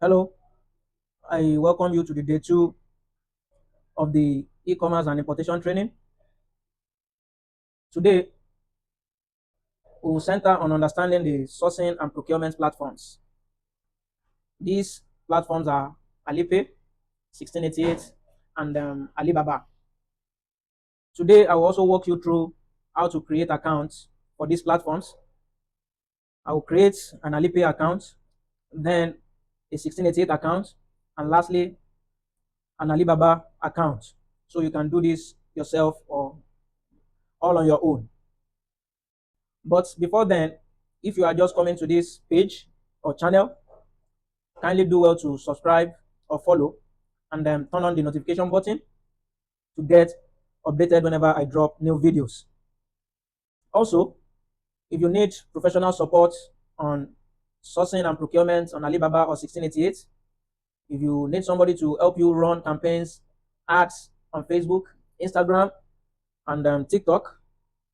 Hello, I welcome you to the day two of the e-commerce and importation training. Today, we will center on understanding the sourcing and procurement platforms. These platforms are Alipay, 1688, and Alibaba. Today, I will also walk you through how to create accounts for these platforms. I will create an Alipay account, then a 1688 account, and lastly, an Alibaba account. So you can do this yourself or all on your own. But before then, if you are just coming to this page or channel, kindly do well to subscribe or follow and then turn on the notification button to get updated whenever I drop new videos. Also, if you need professional support on sourcing and procurement on Alibaba or 1688, if you need somebody to help you run campaigns, ads on Facebook, Instagram, and TikTok,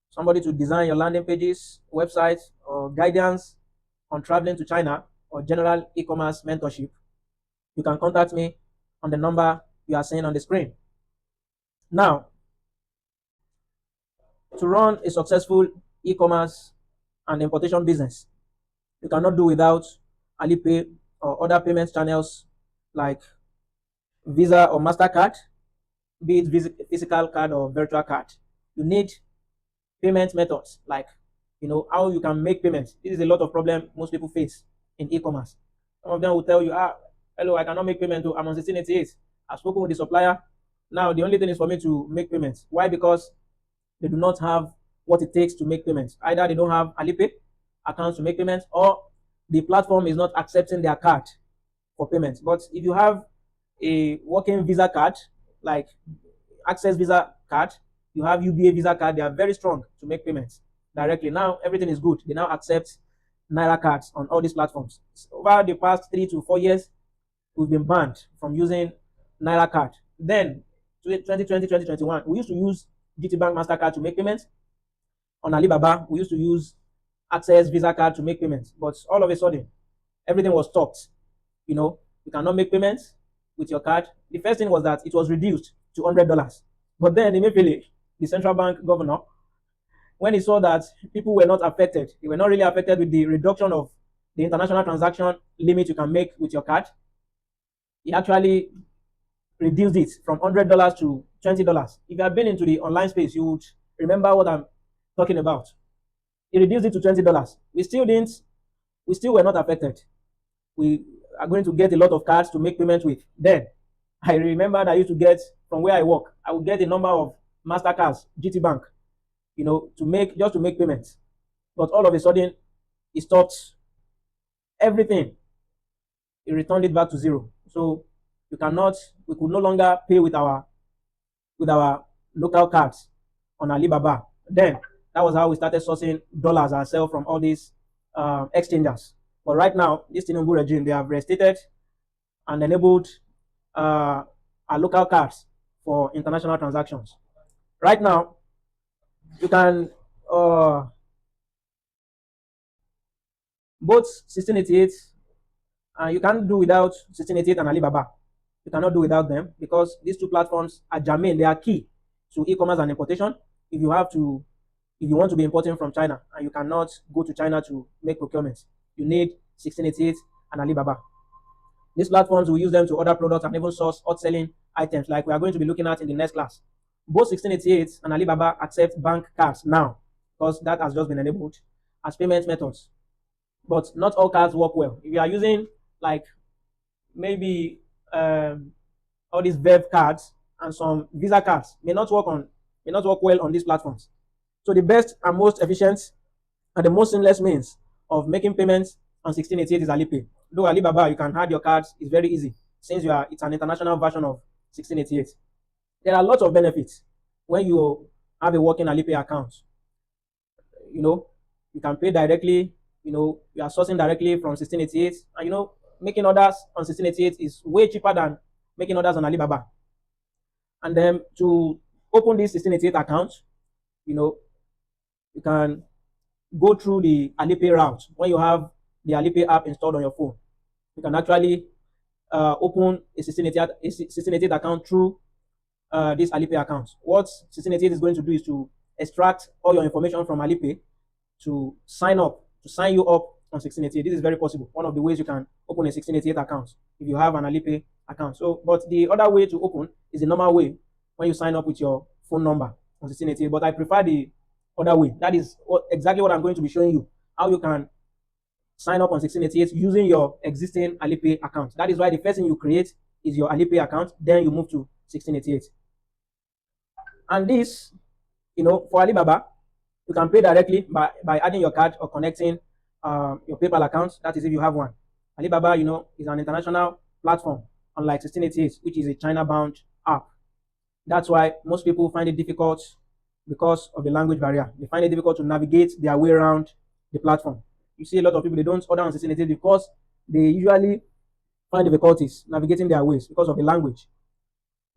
somebody to design your landing pages, websites, or guidance on traveling to China or general e-commerce mentorship, you can contact me on the number you are seeing on the screen. Now, to run a successful e-commerce and importation business, you cannot do without Alipay or other payment channels like Visa or MasterCard, be it physical card or virtual card. You need payment methods like how you can make payments. This is a lot of problem most people face in e-commerce. Some of them will tell you, hello, I cannot make payment. I'm on 1688. I've spoken with the supplier. Now the only thing is for me to make payments. Why? Because they do not have what it takes to make payments. Either they don't have Alipay accounts to make payments, or the platform is not accepting their card for payments. But if you have a working Visa card, like Access Visa card, you have UBA Visa card, they are very strong to make payments directly. Now everything is good. They now accept Naira cards on all these platforms. Over the past 3 to 4 years, we've been banned from using Naira card. Then 2020, 2021, we used to use GTBank MasterCard to make payments. On Alibaba, we used to use Access Visa card to make payments. But all of a sudden, everything was stopped. You cannot make payments with your card. The first thing was that it was reduced to $100. But then immediately, the central bank governor, when he saw that people were not affected, they were not really affected with the reduction of the international transaction limit you can make with your card, he actually reduced it from $100 to $20. If you have been into the online space, you would remember what I'm talking about. He reduced it to $20. We still were not affected. We are going to get a lot of cards to make payments with. Then I remember that I used to get, from where I work, I would get a number of MasterCards, GT Bank, to make payments. But all of a sudden, it stopped everything. It returned it back to zero. So we could no longer pay with our local cards on Alibaba. Then that was how we started sourcing dollars ourselves from all these exchangers. But right now, this Tinubu regime, they have restated and enabled our local cards for international transactions. Right now, you can both 1688, you can't do without 1688 and Alibaba. You cannot do without them because these two platforms are germane. They are key to e-commerce and importation. If you want to be importing from China and you cannot go to China to make procurements, you need 1688 and Alibaba. These platforms will use them to order products and even source hot selling items like we are going to be looking at in the next class. Both 1688 and Alibaba accept bank cards now because that has just been enabled as payment methods. But not all cards work well. If you are using like maybe all these Verve cards and some Visa cards may not work well on these platforms. So the best and most efficient and the most seamless means of making payments on 1688 is Alipay. Though Alibaba, you can add your cards, it's very easy since it's an international version of 1688. There are lots of benefits when you have a working Alipay account. You can pay directly, you are sourcing directly from 1688, and making orders on 1688 is way cheaper than making orders on Alibaba. And then to open this 1688 account, you can go through the Alipay route. When you have the Alipay app installed on your phone, you can actually open a 1688 account through this Alipay account. What 1688 is going to do is to extract all your information from Alipay to sign you up on 1688. This is very possible. One of the ways you can open a 1688 account if you have an Alipay account. So, but the other way to open is the normal way when you sign up with your phone number on 1688. But I prefer the other way. That is exactly what I'm going to be showing you. How you can sign up on 1688 using your existing Alipay account. That is why the first thing you create is your Alipay account. Then you move to 1688. And this, for Alibaba, you can pay directly by adding your card or connecting your PayPal account. That is if you have one. Alibaba, is an international platform, unlike 1688, which is a China-bound app. That's why most people find it difficult because of the language barrier. They find it difficult to navigate their way around the platform. You see a lot of people, they don't order on 1688 because they usually find difficulties navigating their ways because of the language.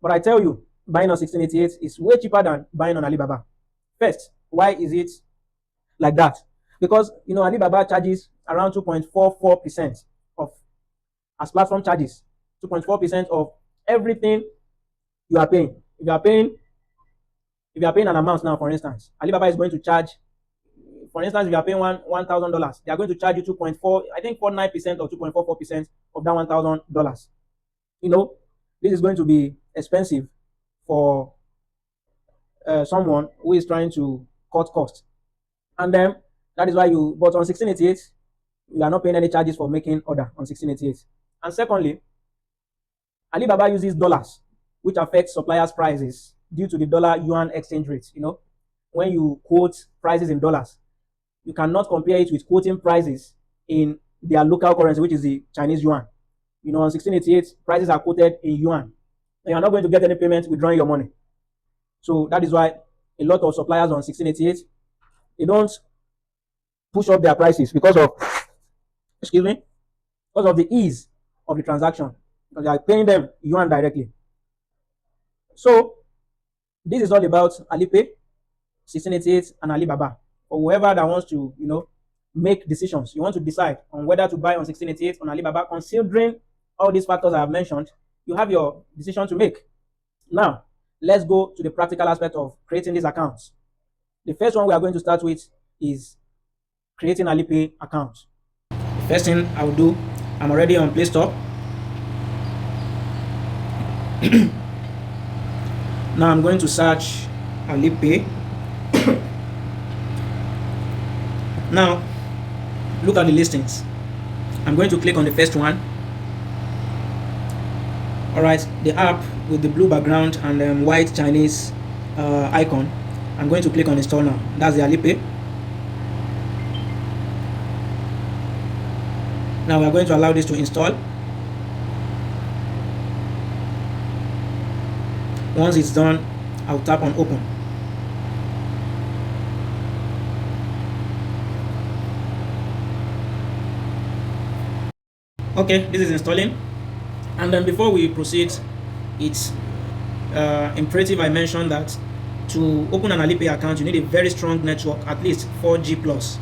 But I tell you, buying on 1688 is way cheaper than buying on Alibaba. First, why is it like that? Because Alibaba charges around 2.44% of as platform charges, 2.4% of everything you are paying. If you are paying an amount now, for instance, Alibaba is going to charge, for instance, if you are paying $1,000, they are going to charge you 49% or 2.44% of that $1,000. This is going to be expensive for someone who is trying to cut costs. And then that is why but on 1688, you are not paying any charges for making order on 1688. And secondly, Alibaba uses dollars, which affects suppliers' prices due to the dollar yuan exchange rate. When you quote prices in dollars, you cannot compare it with quoting prices in their local currency, which is the Chinese yuan. On 1688, prices are quoted in yuan. And you are not going to get any payment withdrawing your money. So that is why a lot of suppliers on 1688, they don't push up their prices because of the ease of the transaction, because they are paying them yuan directly. So this is all about Alipay, 1688, and Alibaba. For whoever that wants to, make decisions, you want to decide on whether to buy on 1688 on Alibaba, considering all these factors I have mentioned, you have your decision to make. Now, let's go to the practical aspect of creating these accounts. The first one we are going to start with is creating Alipay account. The first thing I will do, I'm already on Play Store. Now I'm going to search Alipay. Now, look at the listings. I'm going to click on the first one. Alright, the app with the blue background and white Chinese icon. I'm going to click on install now. That's the Alipay. Now we are going to allow this to install. Once it's done, I'll tap on open. Okay, this is installing. And then before we proceed, it's imperative I mentioned that to open an Alipay account, you need a very strong network, at least 4G plus,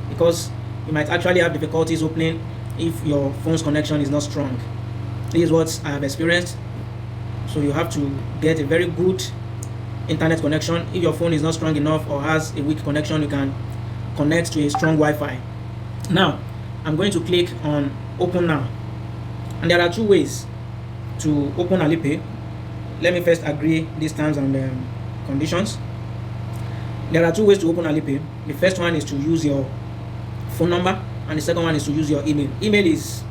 because you might actually have difficulties opening if your phone's connection is not strong. This is what I have experienced. So you have to get a very good internet connection. If your phone is not strong enough or has a weak connection, you can connect to a strong Wi-Fi. Now, I'm going to click on open now. And there are two ways to open Alipay. Let me first agree these terms and conditions. There are two ways to open Alipay. The first one is to use your phone number, and the second one is to use your email. Email is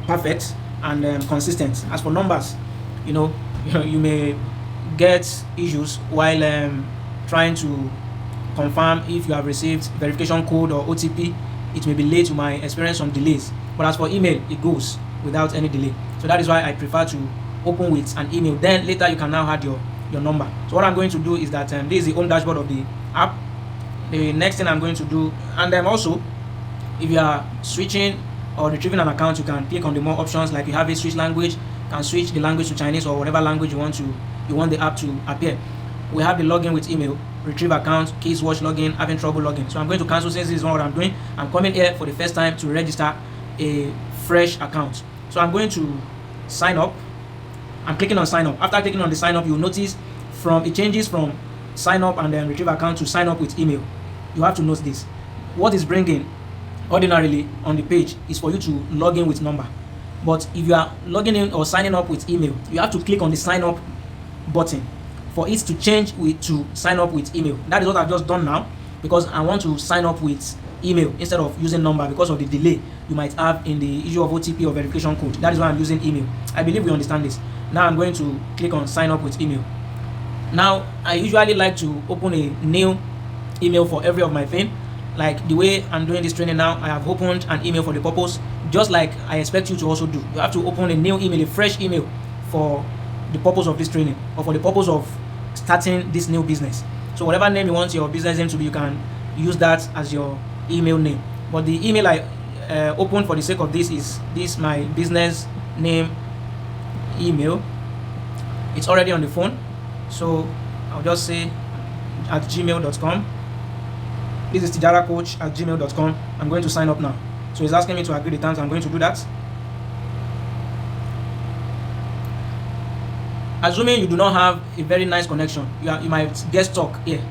perfect and consistent. As for numbers, you may get issues while trying to confirm if you have received verification code or OTP. It may be late. You might experience some delays. But as for email, it goes without any delay. So that is why I prefer to open with an email. Then later you can now add your number. So what I'm going to do is that this is the home dashboard of the app. The next thing I'm going to do, and then also, if you are switching or retrieving an account, you can click on the more options, like you have a switch language, you can switch the language to Chinese or whatever language you want the app to appear. We have the login with email, retrieve account, keys watch login, having trouble login. So I'm going to cancel since this is not what I'm doing. I'm coming here for the first time to register a fresh account. So I'm going to sign up. I'm clicking on sign up. After clicking on the sign up, you'll notice it changes from sign up and then retrieve account to sign up with email. You have to note this. What is bringing ordinarily on the page is for you to log in with number. But if you are logging in or signing up with email, you have to click on the sign up button for it to change to sign up with email. That is what I've just done now, because I want to sign up with email instead of using number because of the delay you might have in the issue of OTP or verification code. That is why I'm using email. I believe we understand this. Now I'm going to click on sign up with email. Now I usually like to open a new email for every of my thing. Like the way I'm doing this training now, I have opened an email for the purpose, just like I expect you to also do. You have to open a new email, a fresh email for the purpose of this training or for the purpose of starting this new business. So whatever name you want your business name to be, you can use that as your email name. But the email I opened for the sake of this is this my business name email. It's already on the phone, so I'll just say at gmail.com. This is tijaracoach@gmail.com. I'm going to sign up now. So it's asking me to agree the terms. I'm going to do that. Assuming you do not have a very nice connection, you might get stuck here.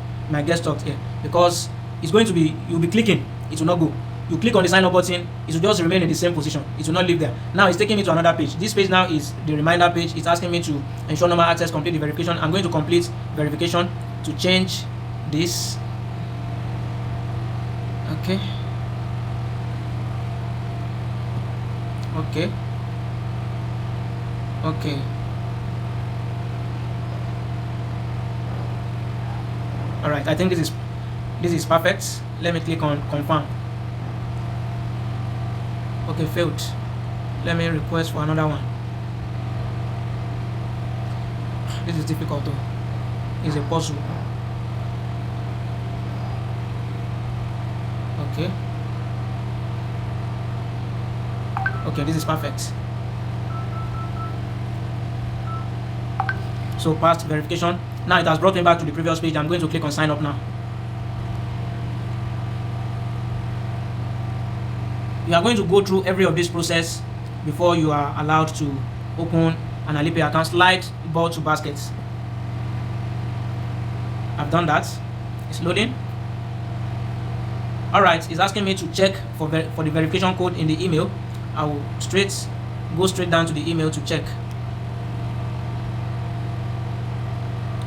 Because it's going to be, you'll be clicking, it will not go. You click on the sign up button, it will just remain in the same position. It will not leave there. Now it's taking me to another page. This page now is the reminder page. It's asking me to ensure normal access, complete the verification. I'm going to complete verification to change this. Okay. All right, I think this is perfect. Let me click on confirm. Okay, failed. Let me request for another one. This is difficult though. It's a puzzle. Okay, this is perfect. So passed verification. Now it has brought me back to the previous page. I'm going to click on sign up now. You are going to go through every of this process before you are allowed to open an Alipay account. Slide ball to baskets. I've done that. It's loading. Alright, it's asking me to check for the verification code in the email. I will go straight down to the email to check.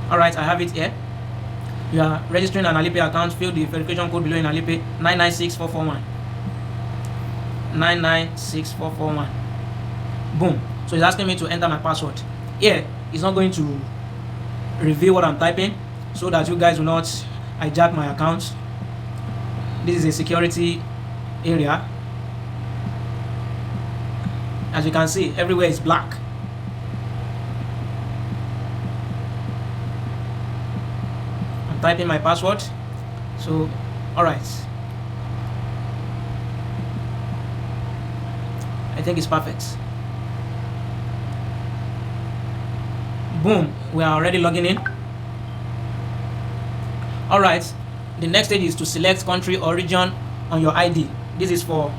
Alright, I have it here. You are registering an Alipay account. Fill the verification code below in Alipay 996441. 996441. Boom. So it's asking me to enter my password. Here, it's not going to reveal what I'm typing so that you guys will not hijack my account. This is a security area. As you can see, everywhere is black. I'm typing my password. So, alright. I think it's perfect. Boom, we are already logging in. Alright, the next stage is to select country or region on your ID. This is for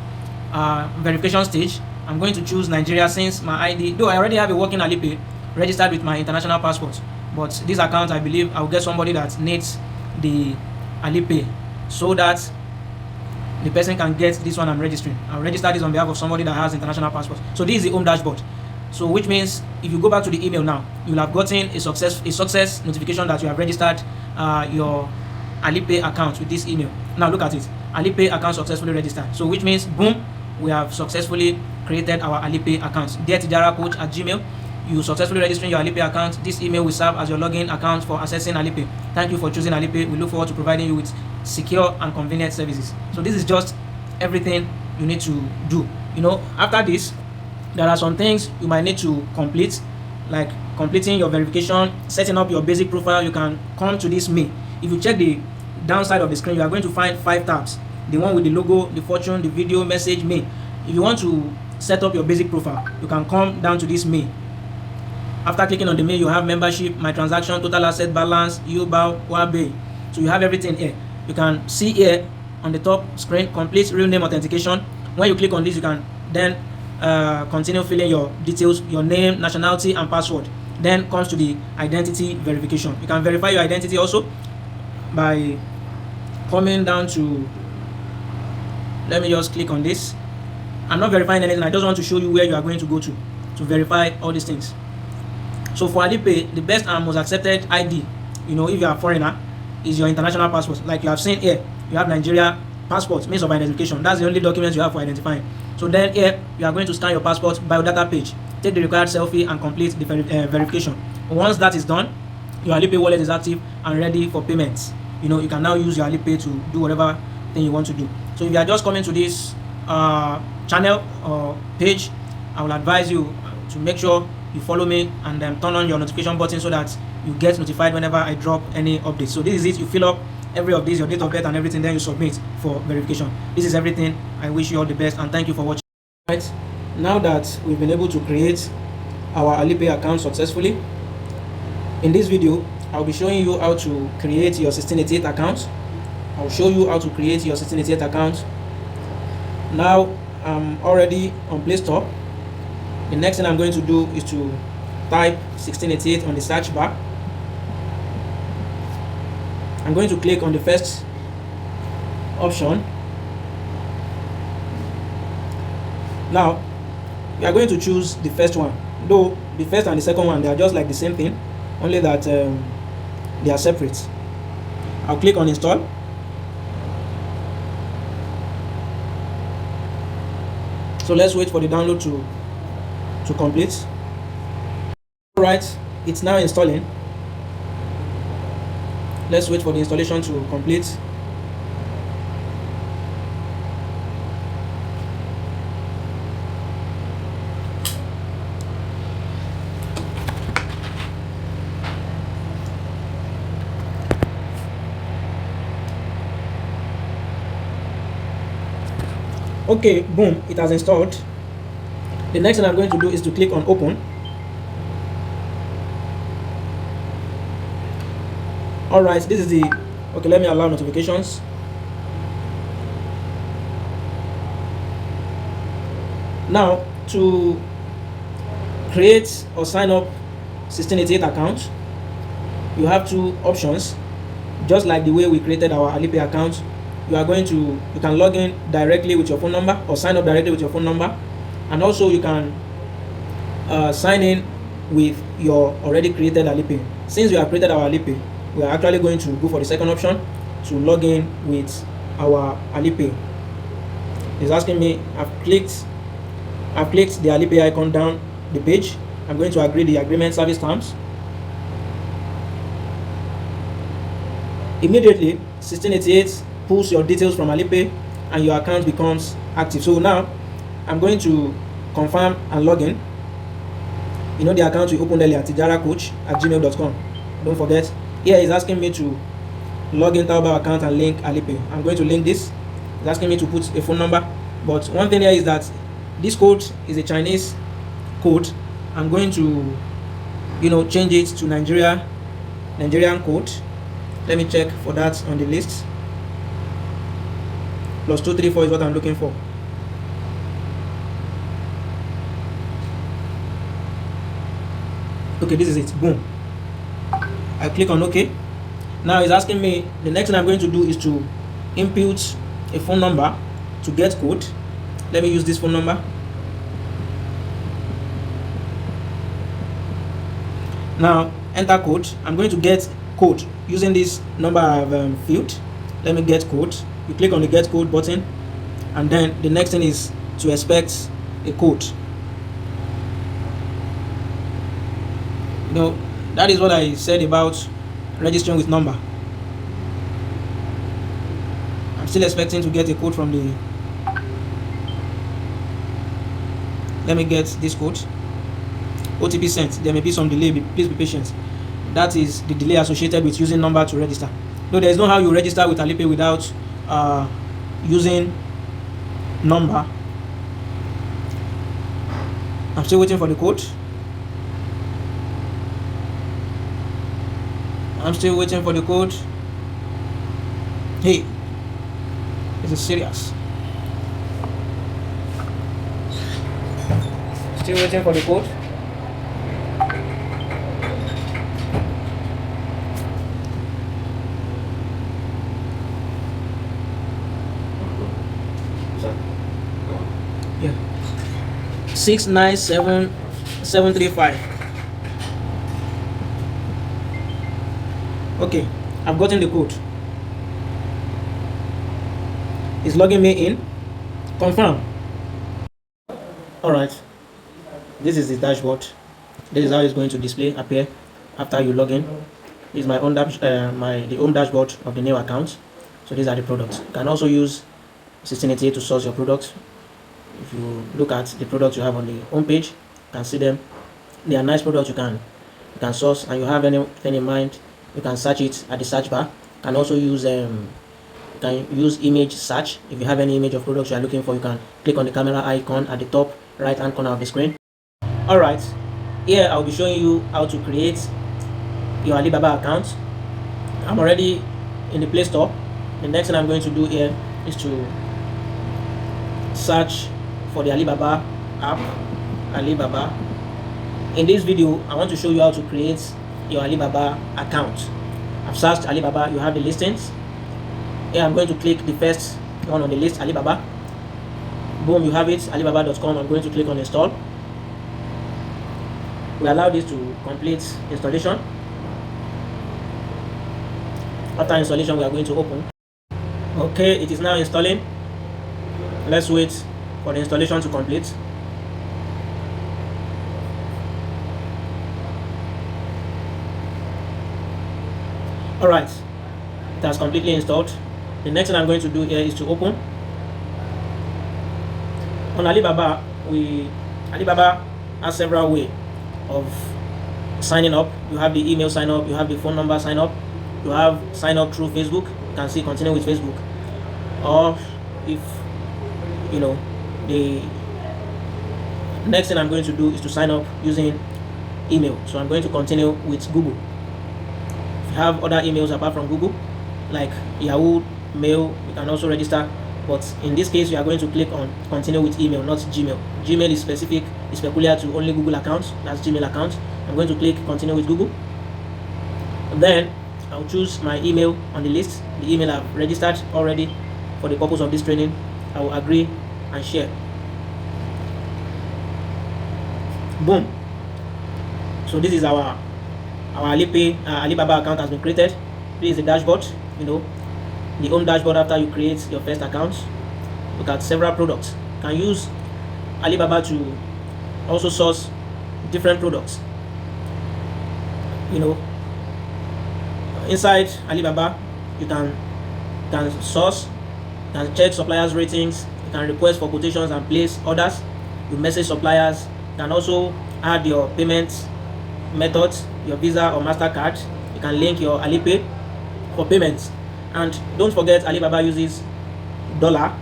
verification stage. I'm going to choose Nigeria since my ID, though I already have a working Alipay registered with my international passport, but this account I believe I'll get somebody that needs the Alipay so that the person can get this one I'm registering. I'll register this on behalf of somebody that has international passport. So this is the home dashboard. So which means if you go back to the email now, you'll have gotten a success notification that you have registered your Alipay account with this email. Now look at it. Alipay account successfully registered. So which means boom, we have successfully created our Alipay account. Dear tijaracoach@gmail, you successfully registering your Alipay account. This email will serve as your login account for accessing Alipay. Thank you for choosing Alipay. We look forward to providing you with secure and convenient services. So this is just everything you need to do. You know, after this, there are some things you might need to complete, like completing your verification, setting up your basic profile. You can come to this me. If you check the downside of the screen, you are going to find 5 tabs. The one with the logo, the fortune, the video, message, me. If you want to set up your basic profile, you can come down to this me. After clicking on the me, you have membership, my transaction, total asset balance, UBAL, Wabe. So you have everything here. You can see here on the top screen, complete real name authentication. When you click on this, you can then continue filling your details, your name, nationality, and password. Then comes to the identity verification. You can verify your identity also by coming down to, let me just click on this. I'm not verifying anything, I just want to show you where you are going to go to verify all these things. So for Alipay, the best and most accepted ID, if you are a foreigner, is your international passport. Like you have seen here, you have Nigeria passport, means of identification. That's the only document you have for identifying. So then here, you are going to scan your passport biodata page, take the required selfie, and complete the verification. Once that is done, your Alipay wallet is active and ready for payments. You can now use your Alipay to do whatever thing you want to do. So if you are just coming to this channel or page, I will advise you to make sure you follow me and turn on your notification button so that you get notified whenever I drop any update. So this is it. You fill up every of these, your date of birth and everything, then you submit for verification. This is everything. I wish you all the best and thank you for watching. Right, now that we've been able to create our Alipay account successfully, in this video I'll be showing you how to create your 1688 account. I'll show you how to create your 1688 account. Now I'm already on Play Store. The next thing I'm going to do is to type 1688 on the search bar. I'm going to click on the first option. Now we are going to choose the first one, though the first and the second one, they are just like the same thing, only that they are separate. I'll click on install. So let's wait for the download to complete. Alright, it's now installing. Let's wait for the installation to complete. Okay, boom, it has installed. The next thing I'm going to do is to click on open. Alright, this is the, okay, let me allow notifications. Now, to create or sign up 1688 account, you have two options. Just like the way we created our Alipay account, you can log in directly with your phone number or sign up directly with your phone number, and also you can sign in with your already created Alipay. Since we have created our Alipay, we are actually going to go for the second option, to log in with our Alipay. It's asking me, I've clicked the Alipay icon down the page. I'm going to agree the agreement service terms. Immediately 1688 pulls your details from Alipay and your account becomes active. So now I'm going to confirm and log in. The account we opened earlier, tijaracoach@gmail.com. Don't forget, here is asking me to log into our account and link Alipay. I'm going to link this. It's asking me to put a phone number, but one thing here is that this code is a Chinese code. I'm going to change it to Nigerian code. Let me check for that on the list. +234 is what I'm looking for. Okay, this is it. Boom. I click on OK. Now it's asking me, the next thing I'm going to do is to input a phone number to get code. Let me use this phone number. Now enter code. I'm going to get code using this number I've filled. Let me get code. You click on the get code button, and then the next thing is to expect a code. That is what I said about registering with number. I'm still expecting to get a code from the, let me get this code. OTP sent. There may be some delay, please be patient. That is the delay associated with using number to register. No, there is no how you register with Alipay without using number. I'm still waiting for the code. Hey, this is serious. Still waiting for the code. Yeah. 697735. Okay, I've gotten the code. It's logging me in. Confirm. Alright, this is the dashboard. This is how it's going to appear after you log in. This is my own the home dashboard of the new account. So these are the products. You can also use 1688 to source your products. If you look at the products you have on the home page, you can see them. They are nice products you can source, and you have anything in mind, you can search it at the search bar. You can also use image search. If you have any image of products you are looking for, you can click on the camera icon at the top right hand corner of the screen. Alright, here I'll be showing you how to create your Alibaba account. I'm already in the Play Store. The next thing I'm going to do here is to search for the Alibaba app. Alibaba. In this video, I want to show you how to create your Alibaba account. I've searched Alibaba. You have the listings. Here I'm going to click the first one on the list, Alibaba. Boom, you have it, alibaba.com. I'm going to click on install. We allow this to complete installation. After installation, we are going to open. Okay, it is now installing. Let's wait for the installation to complete. Alright, it has completely installed. The next thing I'm going to do here is to open. On Alibaba, Alibaba has several ways of signing up. You have the email sign up, you have the phone number sign up, you have sign up through Facebook. You can see continue with Facebook. Or if you know, the next thing I'm going to do is to sign up using email. So I'm going to continue with Google. If you have other emails apart from Google, like Yahoo Mail, you can also register. But in this case, you are going to click on continue with email, not Gmail. Gmail is specific, is peculiar to only Google accounts. That's Gmail account. I'm going to click continue with Google. And then I'll choose my email on the list, the email I've registered already for the purpose of this training. I will agree and share. Boom. So this is our Alipay Alibaba account has been created. This is the dashboard, the home dashboard after you create your first account. Look at several products. You can use Alibaba to also source different products. Inside Alibaba, you can source, you can check suppliers' ratings, you can request for quotations and place orders. You message suppliers. You can also add your payment methods, your Visa or MasterCard. You can link your Alipay for payments. And don't forget, Alibaba uses dollar.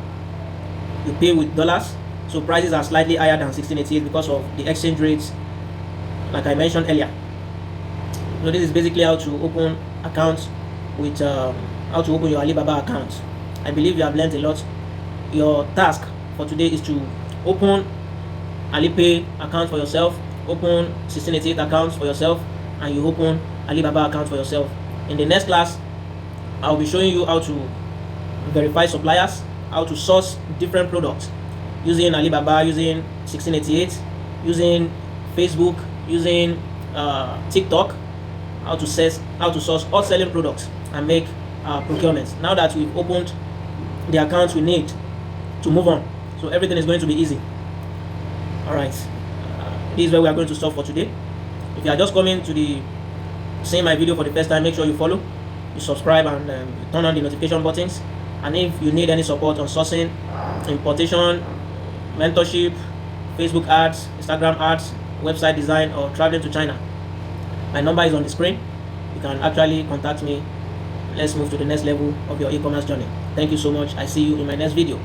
You pay with dollars, so prices are slightly higher than 1688 because of the exchange rates, like I mentioned earlier. So this is basically how to open accounts with how to open your Alibaba account. I believe you have learned a lot. Your task for today is to open Alipay account for yourself, open 1688 accounts for yourself, and you open Alibaba account for yourself. In the next class, I'll be showing you how to verify suppliers, how to source different products using Alibaba, using 1688, using Facebook, using TikTok, how to source all selling products and make procurements. Now that we've opened the accounts we need to move on, so everything is going to be easy. Alright, this is where we are going to stop for today. If you are just coming to seeing my video for the first time, make sure you follow, you subscribe, and turn on the notification buttons. And if you need any support on sourcing, importation, mentorship, Facebook ads, Instagram ads, website design, or traveling to China, my number is on the screen. You can actually contact me. Let's move to the next level of your e-commerce journey. Thank you so much. I see you in my next video.